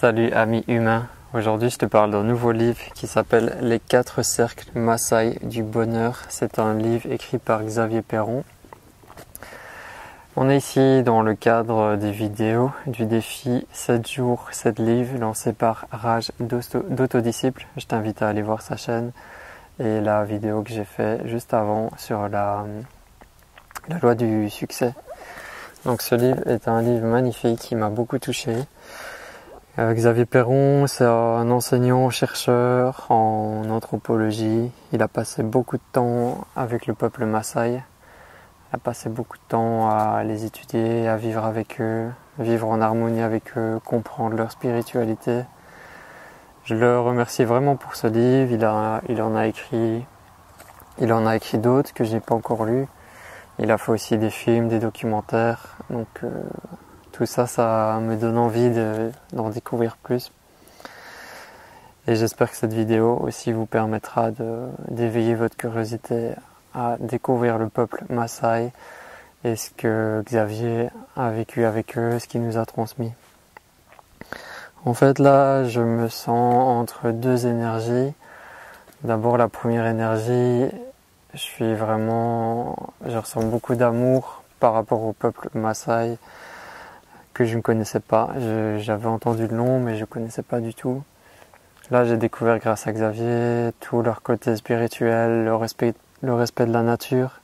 Salut ami humain, aujourd'hui je te parle d'un nouveau livre qui s'appelle Les 4 cercles Maasai du bonheur. C'est un livre écrit par Xavier Perron. On est ici dans le cadre des vidéos du défi 7 jours, 7 livres lancé par Raj d'Autodisciple. Je t'invite à aller voir sa chaîne et la vidéo que j'ai fait juste avant sur la loi du succès. Donc ce livre est un livre magnifique qui m'a beaucoup touché. Xavier Perron, c'est un enseignant-chercheur en anthropologie. Il a passé beaucoup de temps avec le peuple Maasai. Il a passé beaucoup de temps à les étudier, à vivre avec eux, vivre en harmonie avec eux, comprendre leur spiritualité. Je le remercie vraiment pour ce livre. Il en a écrit d'autres que je n'ai pas encore lus. Il a fait aussi des films, des documentaires. Donc tout ça, ça me donne envie d'en découvrir plus. Et j'espère que cette vidéo aussi vous permettra d'éveiller votre curiosité à découvrir le peuple Maasai et ce que Xavier a vécu avec eux, ce qu'il nous a transmis. En fait, là, je me sens entre deux énergies. D'abord, la première énergie, je ressens beaucoup d'amour par rapport au peuple Maasai, que je ne connaissais pas. J'avais entendu le nom, mais je ne connaissais pas du tout. Là, j'ai découvert grâce à Xavier tout leur côté spirituel, le respect de la nature,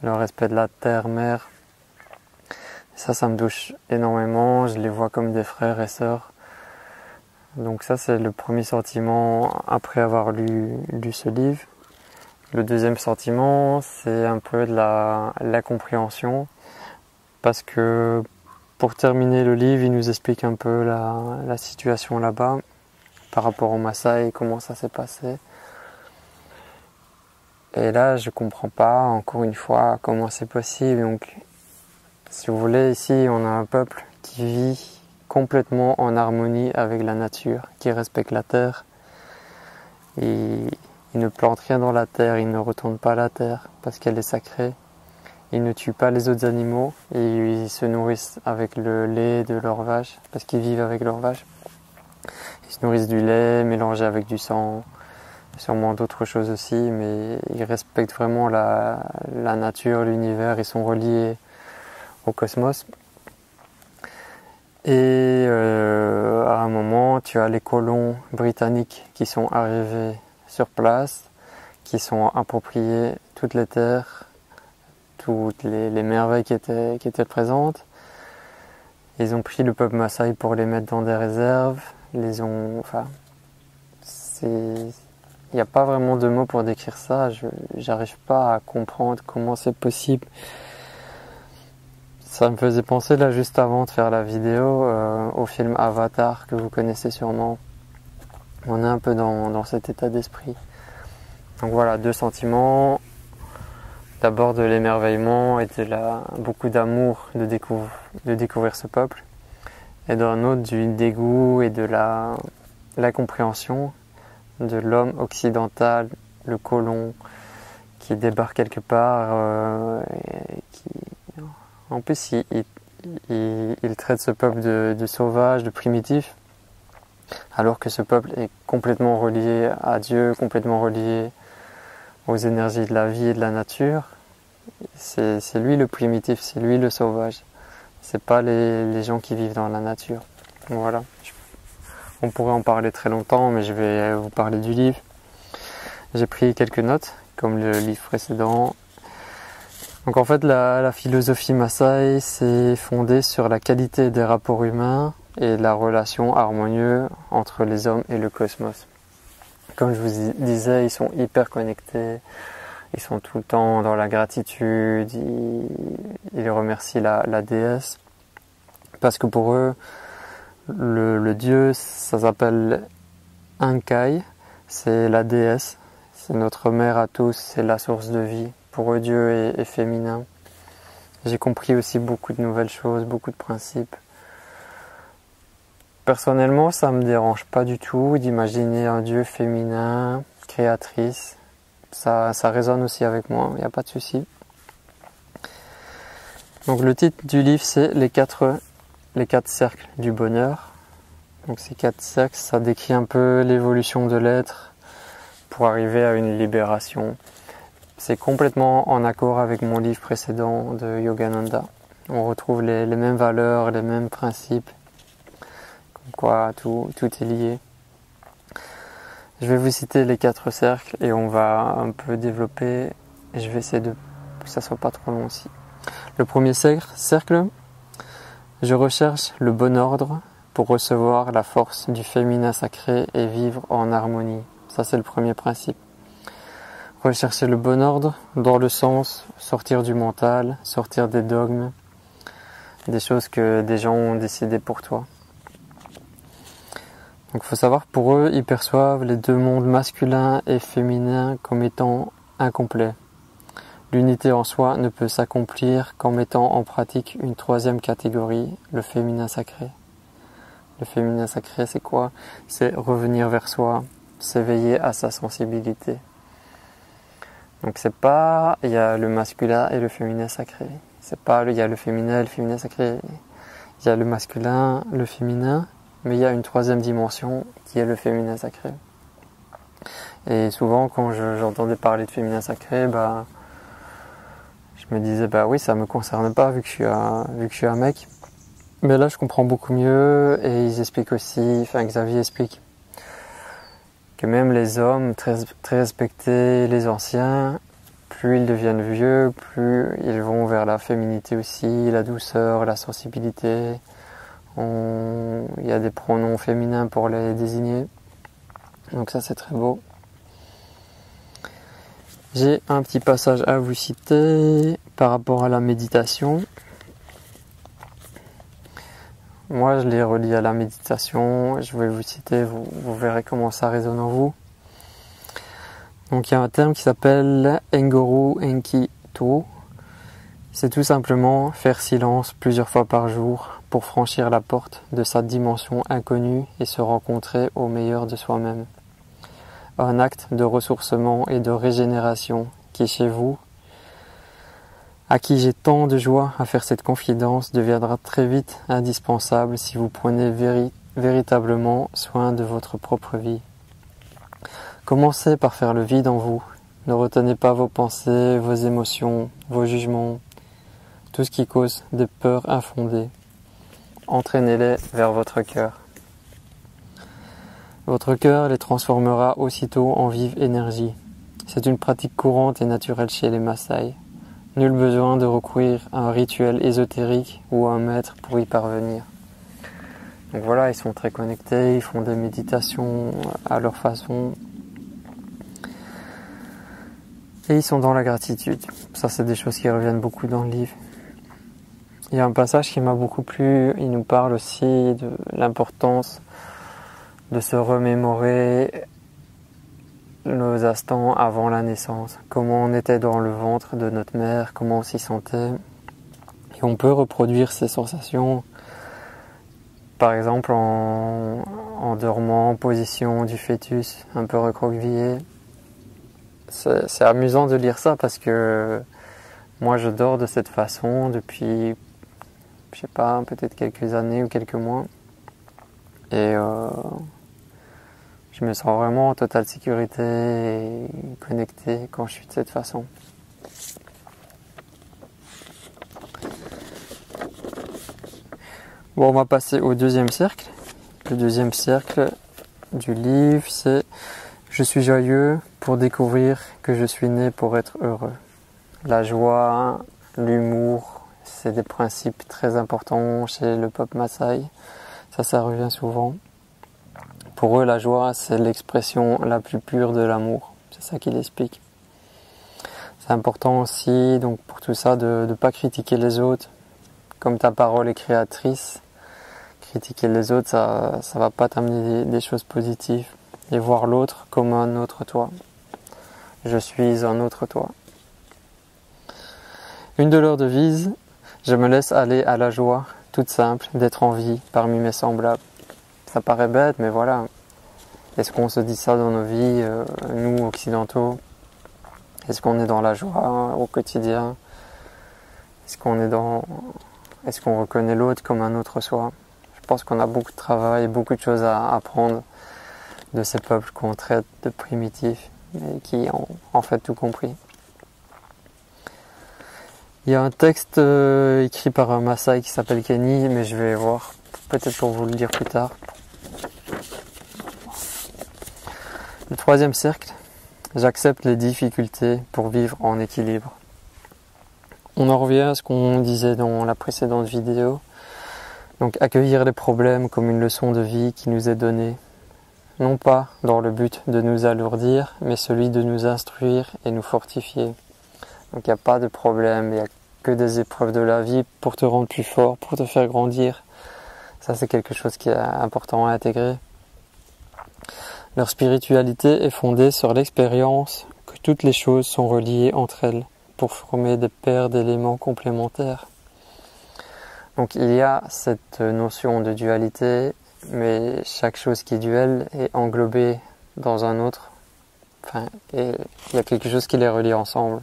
le respect de la terre-mère. Ça me touche énormément. Je les vois comme des frères et sœurs. Donc ça, c'est le premier sentiment après avoir lu ce livre. Le deuxième sentiment, c'est un peu de la compréhension, parce que pour terminer le livre, il nous explique un peu la situation là-bas par rapport au Maasai, comment ça s'est passé. Et là, je comprends pas, encore une fois, comment c'est possible. Donc, si vous voulez, ici, on a un peuple qui vit complètement en harmonie avec la nature, qui respecte la terre. Et il ne plante rien dans la terre, il ne retourne pas la terre parce qu'elle est sacrée. Ils ne tuent pas les autres animaux et ils se nourrissent avec le lait de leurs vaches parce qu'ils vivent avec leurs vaches. Ils se nourrissent du lait mélangé avec du sang, sûrement d'autres choses aussi, mais ils respectent vraiment la nature, l'univers, ils sont reliés au cosmos. Et à un moment, tu as les colons britanniques qui sont arrivés sur place, qui sont appropriés toutes les terres, toutes les merveilles qui étaient présentes. Ils ont pris le peuple Maasai pour les mettre dans des réserves. Il n'y a pas vraiment de mots pour décrire ça. J'arrive pas à comprendre comment c'est possible. Ça me faisait penser là juste avant de faire la vidéo au film Avatar que vous connaissez sûrement. On est un peu dans cet état d'esprit. Donc voilà, deux sentiments. D'abord de l'émerveillement et beaucoup d'amour de découvrir ce peuple. Et d'un autre du dégoût et de la compréhension de l'homme occidental, le colon, qui débarque quelque part. En plus, il traite ce peuple de sauvage, de primitif, alors que ce peuple est complètement relié à Dieu, complètement relié aux énergies de la vie et de la nature. C'est lui le primitif, c'est lui le sauvage. C'est pas les gens qui vivent dans la nature. Voilà. On pourrait en parler très longtemps, mais je vais vous parler du livre. J'ai pris quelques notes, comme le livre précédent. Donc en fait, la philosophie Maasai s'est fondée sur la qualité des rapports humains et la relation harmonieuse entre les hommes et le cosmos. Comme je vous disais, ils sont hyper connectés, ils sont tout le temps dans la gratitude, ils remercient la déesse. Parce que pour eux, le dieu, ça s'appelle Ankai, c'est la déesse, c'est notre mère à tous, c'est la source de vie. Pour eux, Dieu est féminin. J'ai compris aussi beaucoup de nouvelles choses, beaucoup de principes. Personnellement, ça me dérange pas du tout d'imaginer un Dieu féminin, créatrice. Ça résonne aussi avec moi, il n'y a pas de souci. Donc le titre du livre, c'est les quatre cercles du bonheur. Donc ces 4 cercles, ça décrit un peu l'évolution de l'être pour arriver à une libération. C'est complètement en accord avec mon livre précédent de Yogananda. On retrouve les mêmes valeurs, les mêmes principes, comme quoi tout est lié. Je vais vous citer les 4 cercles et on va un peu développer. Et je vais essayer que ça soit pas trop long aussi. Le premier cercle, je recherche le bon ordre pour recevoir la force du féminin sacré et vivre en harmonie. Ça, c'est le premier principe. Rechercher le bon ordre dans le sens sortir du mental, sortir des dogmes, des choses que des gens ont décidé pour toi. Donc, il faut savoir, pour eux, ils perçoivent les 2 mondes masculin et féminin comme étant incomplets. L'unité en soi ne peut s'accomplir qu'en mettant en pratique une 3e catégorie, le féminin sacré. Le féminin sacré, c'est quoi? C'est revenir vers soi, s'éveiller à sa sensibilité. Donc c'est pas, il y a le masculin et le féminin sacré. C'est pas, il y a le féminin et le féminin sacré. Il y a le masculin, le féminin, mais il y a une 3e dimension qui est le féminin sacré. Et souvent, quand j'entendais parler de féminin sacré, je me disais, oui, ça me concerne pas vu que je suis un mec. Mais là, je comprends beaucoup mieux et ils expliquent aussi, Xavier explique que même les hommes très respectés, les anciens, plus ils deviennent vieux, plus ils vont vers la féminité aussi, la douceur, la sensibilité. Il y a des pronoms féminins pour les désigner. Donc ça, c'est très beau. J'ai un petit passage à vous citer par rapport à la méditation. Moi, je l'ai relié à la méditation. Je vais vous citer, vous verrez comment ça résonne en vous. Donc, il y a un terme qui s'appelle Engoru Enki To. C'est tout simplement faire silence plusieurs fois par jour pour franchir la porte de sa dimension inconnue et se rencontrer au meilleur de soi-même. Un acte de ressourcement et de régénération qui, chez vous, à qui j'ai tant de joie à faire cette confidence, deviendra très vite indispensable si vous prenez véritablement soin de votre propre vie. Commencez par faire le vide en vous. Ne retenez pas vos pensées, vos émotions, vos jugements, tout ce qui cause des peurs infondées. Entraînez-les vers votre cœur. Votre cœur les transformera aussitôt en vive énergie. C'est une pratique courante et naturelle chez les Maasai. Nul besoin de recourir à un rituel ésotérique ou à un maître pour y parvenir. Donc voilà, ils sont très connectés, ils font des méditations à leur façon. Et ils sont dans la gratitude. Ça, c'est des choses qui reviennent beaucoup dans le livre. Il y a un passage qui m'a beaucoup plu. Il nous parle aussi de l'importance de se remémorer nos instants avant la naissance, comment on était dans le ventre de notre mère, comment on s'y sentait. Et on peut reproduire ces sensations, par exemple en dormant en position du fœtus, un peu recroquevillé. C'est amusant de lire ça parce que moi je dors de cette façon depuis, je sais pas, peut-être quelques années ou quelques mois. Et je me sens vraiment en totale sécurité et connecté quand je suis de cette façon. Bon, on va passer au 2e cercle. Le 2e cercle du livre, c'est « Je suis joyeux pour découvrir que je suis né pour être heureux ». La joie, l'humour, c'est des principes très importants chez le peuple Maasai. Ça revient souvent. Pour eux, la joie, c'est l'expression la plus pure de l'amour. C'est ça qu'il explique. C'est important aussi, donc pour tout ça, de ne pas critiquer les autres. Comme ta parole est créatrice, critiquer les autres, ça va pas t'amener des choses positives. Et voir l'autre comme un autre toi. Je suis un autre toi. Une de leurs devises, je me laisse aller à la joie, toute simple, d'être en vie parmi mes semblables. Ça paraît bête, mais voilà. Est-ce qu'on se dit ça dans nos vies, nous occidentaux? Est-ce qu'on est dans la joie au quotidien? Est-ce qu'on reconnaît l'autre comme un autre soi? Je pense qu'on a beaucoup de travail, beaucoup de choses à apprendre de ces peuples qu'on traite de primitifs et qui ont en fait tout compris. Il y a un texte écrit par un Maasai qui s'appelle Kenny, mais je vais voir, peut-être pour vous le dire plus tard. Le troisième cercle, j'accepte les difficultés pour vivre en équilibre. On en revient à ce qu'on disait dans la précédente vidéo. Donc accueillir les problèmes comme une leçon de vie qui nous est donnée. Non pas dans le but de nous alourdir, mais celui de nous instruire et nous fortifier. Donc il n'y a pas de problème, il n'y a que des épreuves de la vie pour te rendre plus fort, pour te faire grandir. Ça c'est quelque chose qui est important à intégrer. Leur spiritualité est fondée sur l'expérience que toutes les choses sont reliées entre elles pour former des paires d'éléments complémentaires. Donc il y a cette notion de dualité, mais chaque chose qui est duelle est englobée dans un autre. Et il y a quelque chose qui les relie ensemble.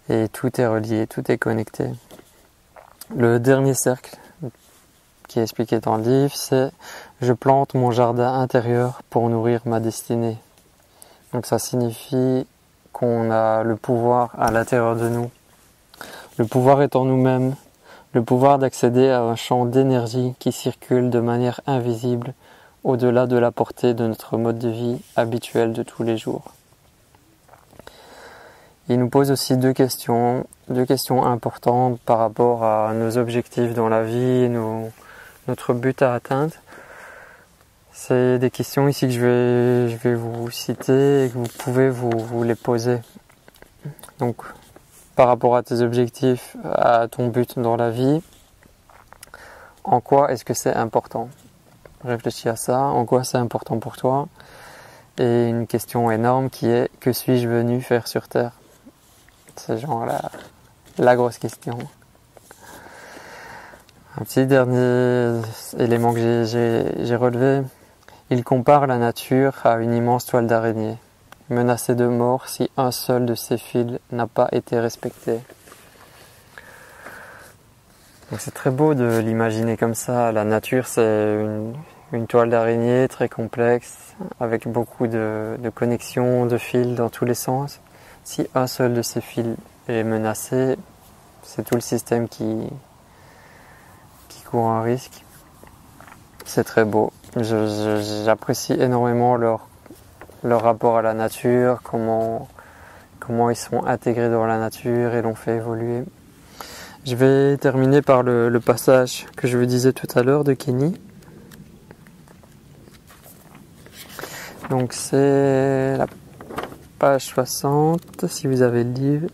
Et tout est relié, tout est connecté. Le dernier cercle qui est expliqué dans le livre, c'est « Je plante mon jardin intérieur pour nourrir ma destinée ». Donc ça signifie qu'on a le pouvoir à l'intérieur de nous. Le pouvoir est en nous-mêmes, le pouvoir d'accéder à un champ d'énergie qui circule de manière invisible au-delà de la portée de notre mode de vie habituel de tous les jours. Il nous pose aussi deux questions importantes par rapport à nos objectifs dans la vie, notre but à atteindre. C'est des questions ici que je vais vous citer et que vous pouvez vous les poser. Donc, par rapport à tes objectifs, à ton but dans la vie, en quoi est-ce que c'est important? Réfléchis à ça, en quoi c'est important pour toi? Et une question énorme qui est « Que suis-je venu faire sur Terre ?» C'est genre la grosse question. Un petit dernier élément que j'ai relevé, il compare la nature à une immense toile d'araignée, menacée de mort si un seul de ses fils n'a pas été respecté. Donc c'est très beau de l'imaginer comme ça. La nature, c'est une toile d'araignée très complexe, avec beaucoup de connexions, de fils dans tous les sens. Si un seul de ces fils est menacé, c'est tout le système qui court un risque. C'est très beau. J'apprécie énormément leur rapport à la nature, comment ils sont intégrés dans la nature et l'ont fait évoluer. Je vais terminer par le passage que je vous disais tout à l'heure de Kenny. Donc c'est la page 60, si vous avez le livre.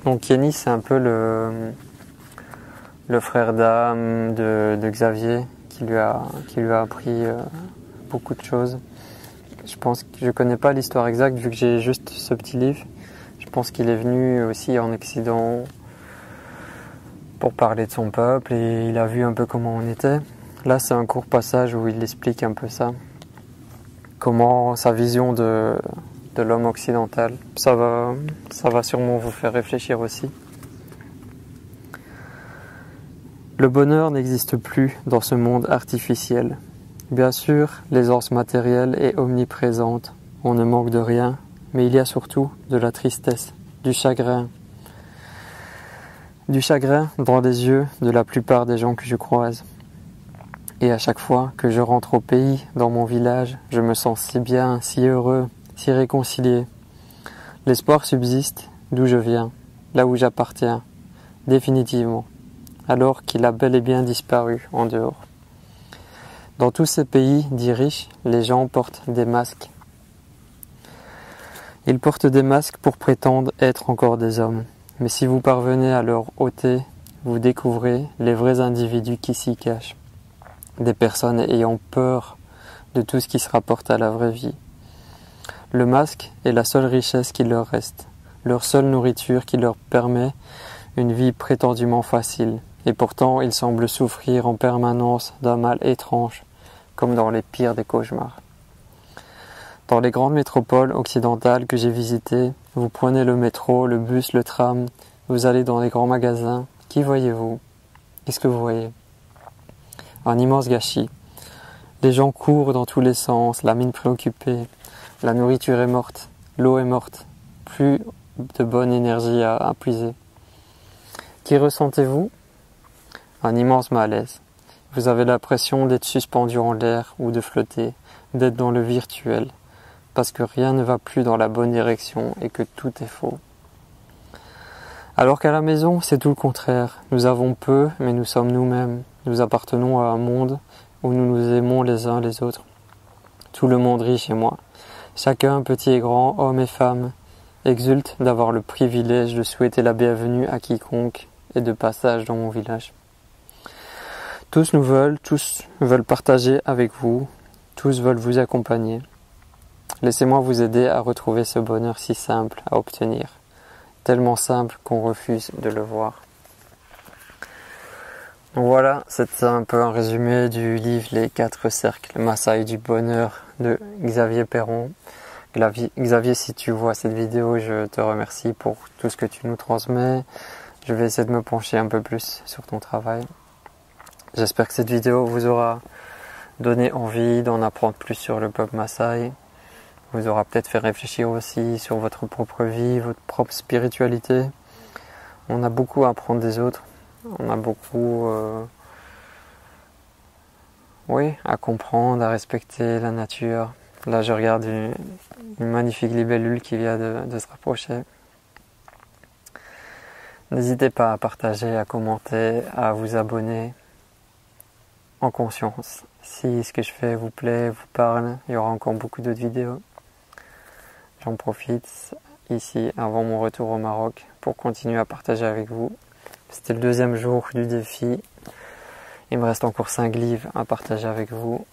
Donc Kenny, c'est un peu le frère d'âme de Xavier qui lui a appris beaucoup de choses. Je pense que je connais pas l'histoire exacte vu que j'ai juste ce petit livre. Je pense qu'il est venu aussi en Occident pour parler de son peuple et il a vu un peu comment on était. Là, c'est un court passage où il explique un peu ça. Comment sa vision de l'homme occidental. Ça va sûrement vous faire réfléchir aussi. Le bonheur n'existe plus dans ce monde artificiel. Bien sûr, l'aisance matérielle est omniprésente. On ne manque de rien, mais il y a surtout de la tristesse, du chagrin. Du chagrin dans les yeux de la plupart des gens que je croise. Et à chaque fois que je rentre au pays, dans mon village, je me sens si bien, si heureux, si réconcilié. L'espoir subsiste d'où je viens, là où j'appartiens, définitivement, alors qu'il a bel et bien disparu en dehors. Dans tous ces pays dits riches, les gens portent des masques. Ils portent des masques pour prétendre être encore des hommes. Mais si vous parvenez à leur ôter, vous découvrez les vrais individus qui s'y cachent. Des personnes ayant peur de tout ce qui se rapporte à la vraie vie. Le masque est la seule richesse qui leur reste, leur seule nourriture qui leur permet une vie prétendument facile. Et pourtant, ils semblent souffrir en permanence d'un mal étrange, comme dans les pires des cauchemars. Dans les grandes métropoles occidentales que j'ai visitées, vous prenez le métro, le bus, le tram, Vous allez dans les grands magasins. Qui voyez-vous? Qu'est-ce que vous voyez? Un immense gâchis. Les gens courent dans tous les sens, la mine préoccupée. La nourriture est morte, l'eau est morte. Plus de bonne énergie à puiser. Qui ressentez-vous? Un immense malaise. Vous avez l'impression d'être suspendu en l'air ou de flotter, d'être dans le virtuel, parce que rien ne va plus dans la bonne direction et que tout est faux. Alors qu'à la maison, c'est tout le contraire. Nous avons peu, mais nous sommes nous-mêmes. Nous appartenons à un monde où nous nous aimons les uns les autres. Tout le monde rit chez moi. Chacun, petit et grand, homme et femme, exulte d'avoir le privilège de souhaiter la bienvenue à quiconque est de passage dans mon village. Tous veulent partager avec vous, tous veulent vous accompagner. Laissez-moi vous aider à retrouver ce bonheur si simple à obtenir, tellement simple qu'on refuse de le voir. Donc voilà, c'est un peu un résumé du livre Les 4 cercles Masaï du bonheur de Xavier Perron. Xavier, si tu vois cette vidéo, je te remercie pour tout ce que tu nous transmets. Je vais essayer de me pencher un peu plus sur ton travail. J'espère que cette vidéo vous aura donné envie d'en apprendre plus sur le peuple Masaï. Vous aura peut-être fait réfléchir aussi sur votre propre vie, votre propre spiritualité. On a beaucoup à apprendre des autres. On a beaucoup à comprendre, à respecter la nature. Là, je regarde une magnifique libellule qui vient de se rapprocher. N'hésitez pas à partager, à commenter, à vous abonner en conscience. Si ce que je fais vous plaît, vous parle, il y aura encore beaucoup d'autres vidéos. J'en profite ici avant mon retour au Maroc pour continuer à partager avec vous. C'était le 2e jour du défi. Il me reste encore 5 livres à partager avec vous.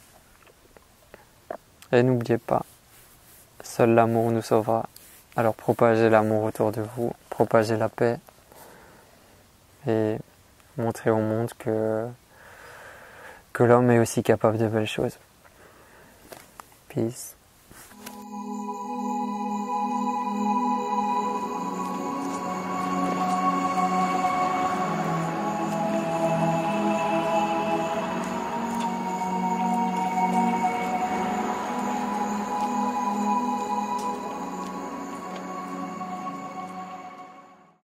Et n'oubliez pas, seul l'amour nous sauvera. Alors propagez l'amour autour de vous, propagez la paix et montrez au monde que l'homme est aussi capable de belles choses. Peace.